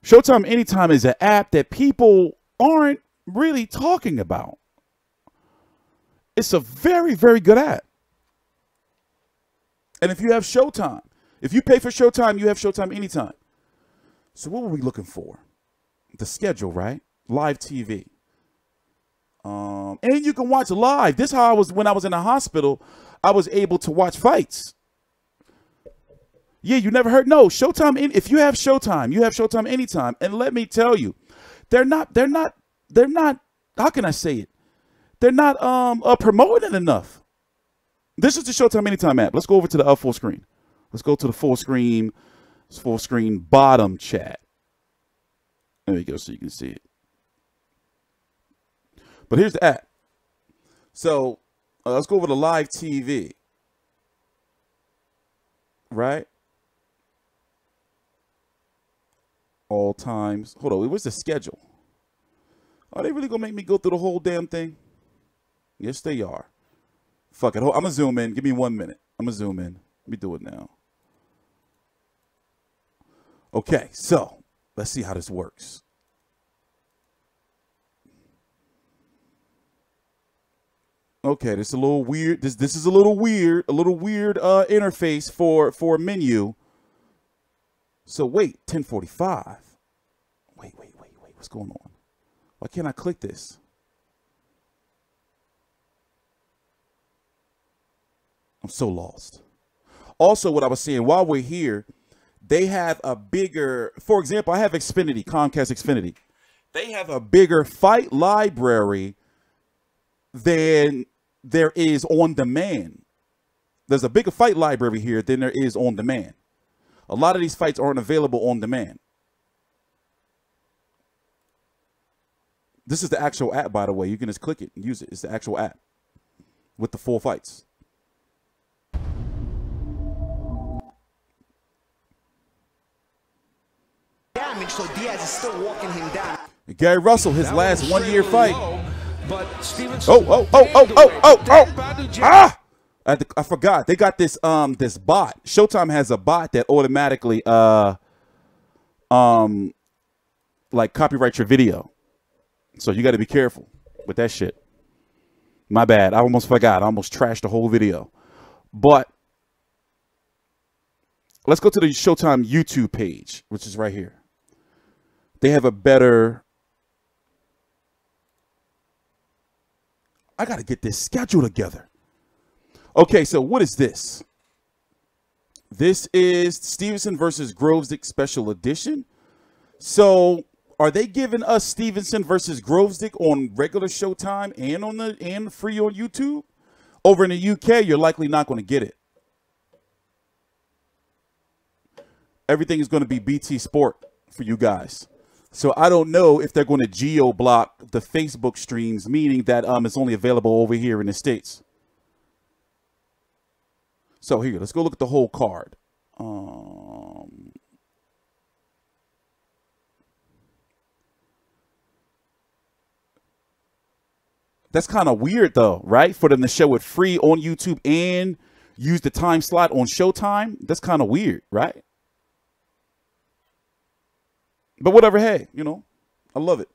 Showtime Anytime is an app that people aren't really talking about. It's a very, very good app. And if you have Showtime, if you pay for Showtime, you have Showtime Anytime. So what were we looking for? The schedule, right? Live TV. And you can watch live. This is how I was when I was in the hospital. I was able to watch fights. Yeah, you never heard? No, Showtime. If you have Showtime, you have Showtime Anytime. And let me tell you, they're not, how can I say it? They're not promoting it enough. This is the Showtime Anytime app. Let's go over to the full screen. Let's go to the full screen bottom chat. There you go, so you can see it. But here's the app. So let's go over to live TV. Right? All times. Hold on, where's the schedule? Are they really gonna make me go through the whole damn thing? Yes, they are. Fuck it. I'm gonna zoom in. Give me 1 minute. I'm gonna zoom in. Let me do it now. Okay, so let's see how this works. Okay, this is a little weird. This is a little weird. A little weird interface for a menu. So wait, 1045. Wait. What's going on? Why can't I click this? I'm so lost. Also, what I was saying, while we're here, they have a bigger, for example, I have Xfinity, Comcast Xfinity. They have a bigger fight library than there is on demand. There's a bigger fight library here than there is on demand. A lot of these fights aren't available on demand. This is the actual app, by the way. You can just click it and use it. It's the actual app with the full fights. So Diaz is still walking him down. Gary Russell, his last 1-year fight. But Stevenson I forgot. They got this this bot. Showtime has a bot that automatically like copyrights your video. So you got to be careful with that shit. My bad. I almost forgot. I almost trashed the whole video. But let's go to the Showtime YouTube page, which is right here. They have a better... I got to get this schedule together. Okay, so what is this? This is Stevenson versus Gvozdyk special edition. So are they giving us Stevenson versus Gvozdyk on regular Showtime and free on YouTube? Over in the UK, you're likely not going to get it. Everything is going to be BT Sport for you guys. So I don't know if they're going to geo-block the Facebook streams, meaning that it's only available over here in the States. So here, let's go look at the whole card. That's kind of weird, though, right? For them to show it free on YouTube and use the time slot on Showtime. That's kind of weird, right? But whatever, hey, you know, I love it.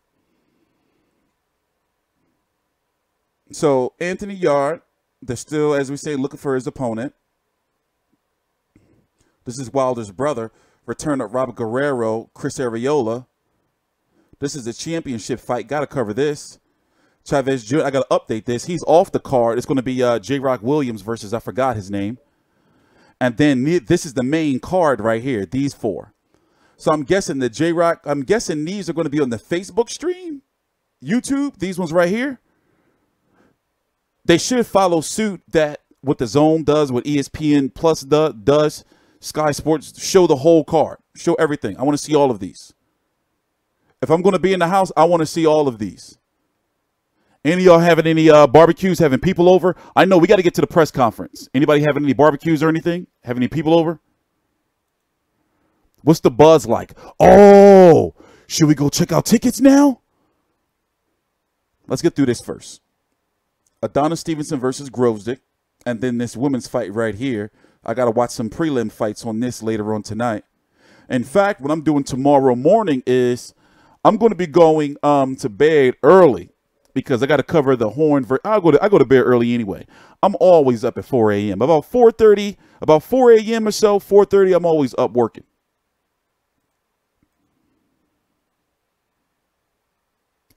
So Anthony Yard, they're still, as we say, looking for his opponent. This is Wilder's brother. Return of Robert Guerrero, Chris Areola. This is a championship fight. Got to cover this. Chavez Jr., I got to update this. He's off the card. It's going to be J-Rock Williams versus, I forgot his name. And then this is the main card right here, these four. So I'm guessing the J-Rock, I'm guessing these are going to be on the Facebook stream, YouTube, these ones right here. They should follow suit that what the Zone does, what ESPN Plus does, Sky Sports, show the whole card, show everything. I want to see all of these. If I'm going to be in the house, I want to see all of these. Any of y'all having any barbecues, having people over? I know we got to get to the press conference. Anybody having any barbecues or anything? Having any people over? What's the buzz like? Oh, should we go check out tickets now? Let's get through this first. Adonis Stevenson versus Gvozdyk. And then this women's fight right here. I got to watch some prelim fights on this later on tonight. In fact, what I'm doing tomorrow morning is I'm going to be going to bed early because I got to cover the horn. I go to bed early anyway. I'm always up at 4 a.m. About 4:30, about 4 a.m. or so, 4:30, I'm always up working.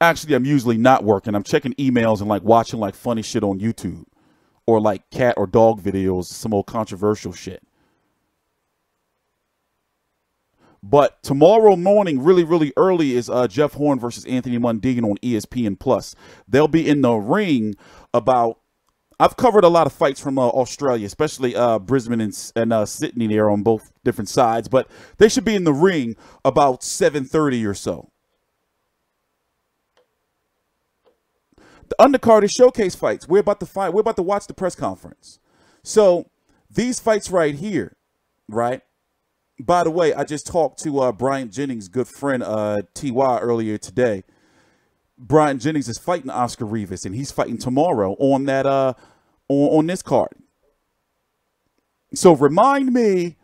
Actually, I'm usually not working. I'm checking emails and like watching like funny shit on YouTube or like cat or dog videos, some old controversial shit. But tomorrow morning, really, really early, is Jeff Horn versus Anthony Mundine on ESPN Plus. They'll be in the ring about. I've covered a lot of fights from Australia, especially Brisbane and Sydney there on both different sides. But they should be in the ring about 7:30 or so. The undercard is showcase fights. We're about to fight. We're about to watch the press conference. So these fights right here, right? By the way, I just talked to Bryant Jennings' good friend T.Y. earlier today. Bryant Jennings is fighting Oscar Rivas, and he's fighting tomorrow on that on this card. So remind me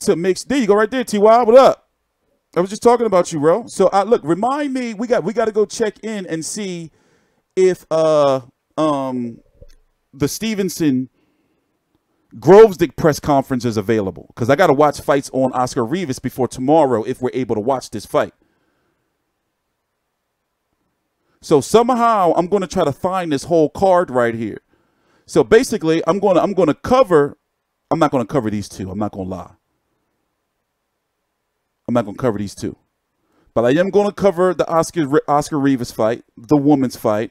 to mix. There you go, right there, T.Y. What up? I was just talking about you, bro. So look, remind me. We got to go check in and see if the Stevenson Gvozdyk press conference is available, because I got to watch fights on Oscar Rivas before tomorrow if we're able to watch this fight. So somehow I'm going to try to find this whole card right here. So basically, I'm going to cover. I'm not going to cover these two. I'm not going to lie. I'm not going to cover these two, but I am going to cover the Oscar Rivas fight, the women's fight,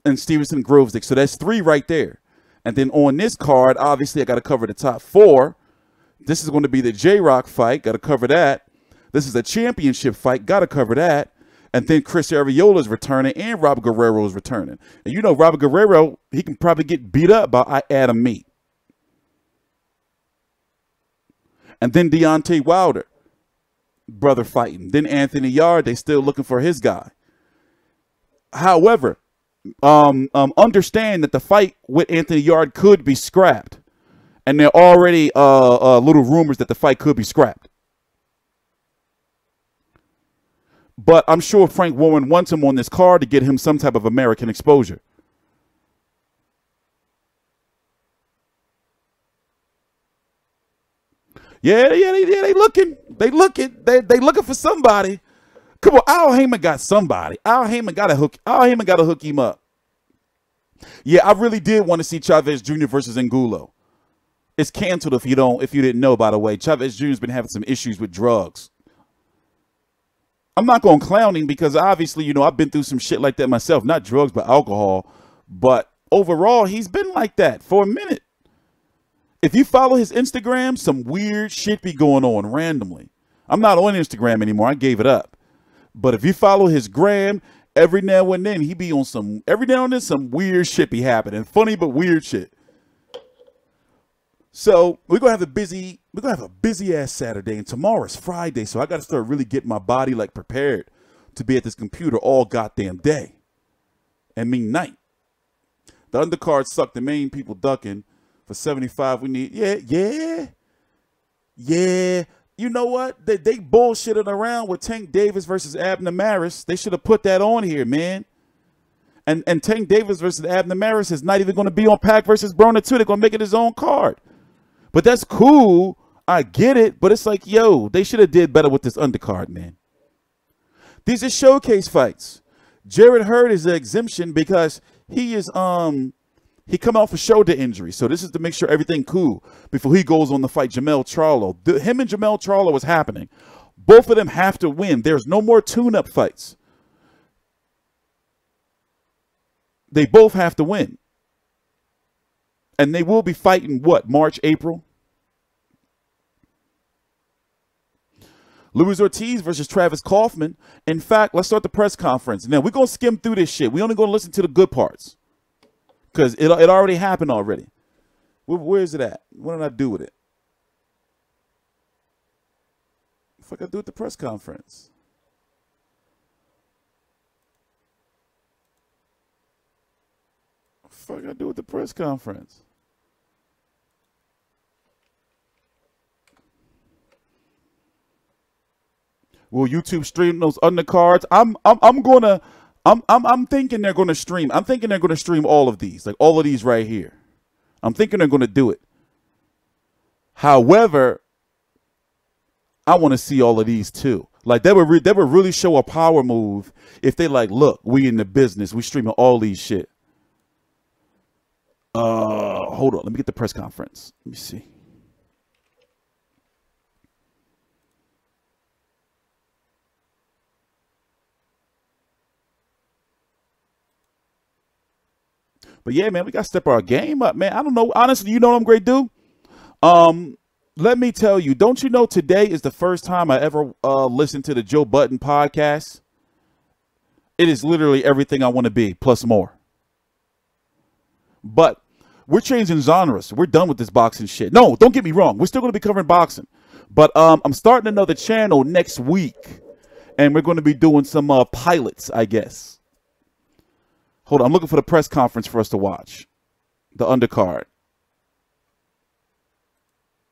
and Stevenson Gvozdyk. So that's 3 right there. And then on this card, obviously, I got to cover the top 4. This is going to be the J-Rock fight. Got to cover that. This is a championship fight. Got to cover that. And then Chris Arreola is returning, and Robert Guerrero is returning. And you know, Robert Guerrero, he can probably get beat up by Adam Meat. And then Deontay Wilder, brother fighting. Then Anthony Yard, they still looking for his guy. However, understand that the fight with Anthony Yard could be scrapped, and there are already little rumors that the fight could be scrapped. But I'm sure Frank Warren wants him on this card to get him some type of American exposure. Yeah, they looking. They looking for somebody. Come on, Al Heyman got somebody. Al Heyman got to hook him up. Yeah, I really did want to see Chavez Jr. versus Angulo. It's canceled if you didn't know, by the way. Chavez Jr. has been having some issues with drugs. I'm not going to clown him because obviously, you know, I've been through some shit like that myself. Not drugs, but alcohol. But overall, he's been like that for a minute. If you follow his Instagram, some weird shit be going on randomly. I'm not on Instagram anymore. I gave it up. But if you follow his gram, every now and then he be on some some weird shit be happening. Funny but weird shit. So we're gonna have a busy ass Saturday, and tomorrow's Friday, so I gotta start really getting my body like prepared to be at this computer all goddamn day. And mean night. The undercard sucked, the main people ducking. For 75, we need yeah. You know what? They bullshitted around with Tank Davis versus Abner Maris. They should have put that on here, man. And Tank Davis versus Abner Maris is not even going to be on Pac versus Broner 2. They're going to make it his own card. But that's cool. I get it. But it's like, yo, they should have did better with this undercard, man. These are showcase fights. Jarrett Hurd is an exemption because he is he come off a shoulder injury. So this is to make sure everything cool before he goes on to fight Jamel Charlo. Him and Jamel Charlo is happening. Both of them have to win. There's no more tune-up fights. They both have to win. And they will be fighting, what, March, April? Luis Ortiz versus Travis Kaufman. In fact, let's start the press conference. Now, we're going to skim through this shit. We're only going to listen to the good parts. Because it already happened already. Where is it at? What did I do with it? What the fuck I do with the press conference? What the fuck I do with the press conference? Will YouTube stream those undercards? I'm thinking they're gonna stream. I'm thinking they're gonna stream all of these, like all of these right here. I'm thinking they're gonna do it. However, I want to see all of these too. Like they would really show a power move if they like, look, we in the business, we streaming all these shit. Hold on, let me get the press conference. Let me see. But yeah, man, we got to step our game up, man. I don't know. Honestly, you know what I'm great, dude? Let me tell you, don't you know today is the first time I ever listened to the Joe Budden podcast? It is literally everything I want to be, plus more. But we're changing genres. We're done with this boxing shit. No, don't get me wrong. We're still going to be covering boxing. But I'm starting another channel next week. And we're going to be doing some pilots, I guess. Hold on. I'm looking for the press conference for us to watch. The undercard.